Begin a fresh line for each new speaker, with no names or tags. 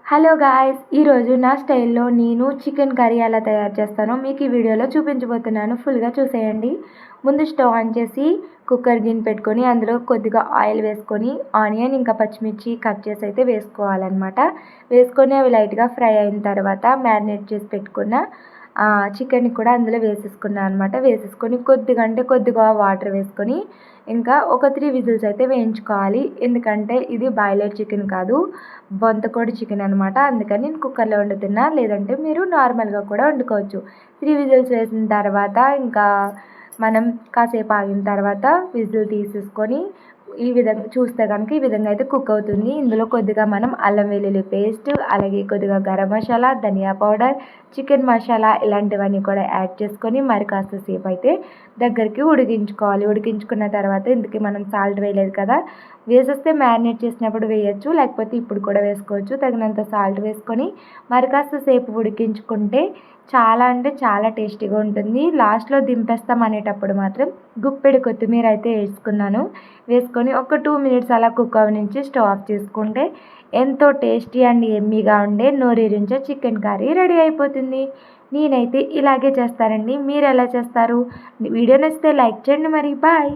Hello guys, ఈరోజు నా స్టైల్లో నేను చికెన్ కర్రీ ఎలా తయారు చేస్తానో మీకు ఈ వీడియోలో చూపించబోతున్నాను. ఫుల్గా చూసేయండి. ముందు స్టవ్ ఆన్ చేసి కుక్కర్ గిన్నె పెట్టుకొని అందులో కొద్దిగా ఆయిల్ వేసుకొని ఆనియన్ ఇంకా పచ్చిమిర్చి కట్ చేసి అయితే వేసుకోవాలన్నమాట. వేసుకొని అవి లైట్గా ఫ్రై అయిన తర్వాత మ్యారినేట్ చేసి పెట్టుకున్న చికెన్ని కూడా అందులో వేసేసుకున్నాను అనమాట. వేసేసుకొని కొద్దిగా వాటర్ వేసుకొని ఇంకా ఒక 3 విజిల్స్ అయితే వేయించుకోవాలి. ఎందుకంటే ఇది బాయిలర్ చికెన్ కాదు, బొంతకోడి చికెన్ అనమాట. అందుకని నేను కుక్కర్లో వండుతున్నా, లేదంటే మీరు నార్మల్గా కూడా వండుకోవచ్చు. 3 విజిల్స్ వేసిన తర్వాత ఇంకా మనం కాసేపు ఆగిన తర్వాత విజిల్ తీసేసుకొని ఈ విధంగా చూస్తే కనుక ఈ విధంగా అయితే కుక్ అవుతుంది. ఇందులో కొద్దిగా మనం అల్లం వెల్లుల్లి పేస్ట్, అలాగే కొద్దిగా గరం మసాలా, ధనియా పౌడర్, చికెన్ మసాలా ఇలాంటివన్నీ కూడా యాడ్ చేసుకొని మరి కాస్త సేపు అయితే దగ్గరికి ఉడికించుకోవాలి. ఉడికించుకున్న తర్వాత ఇందుకే మనం సాల్ట్ వేయలేదు కదా, వేసేస్తే మ్యారినేట్ చేసినప్పుడు వేయచ్చు, లేకపోతే ఇప్పుడు కూడా వేసుకోవచ్చు. తగినంత సాల్ట్ వేసుకొని మరి కాస్త సేపు ఉడికించుకుంటే చాలా అంటే చాలా టేస్టీగా ఉంటుంది. లాస్ట్లో దింపేస్తాం అనేటప్పుడు మాత్రం గుప్పెడు కొత్తిమీర అయితే వేసుకొని ఒక 2 మినిట్స్ అలా కుక్ అవనించి స్టవ్ ఆఫ్ చేసుకుంటే ఎంతో టేస్టీ అండ్ ఎమ్మీగా ఉండే నోరూరించే చికెన్ కర్రీ రెడీ అయిపోతుంది. నేనైతే ఇలాగే చేస్తానండి. మీరు ఎలా చేస్తారు? వీడియో నచ్చితే లైక్ చేయండి. మరి బాయ్.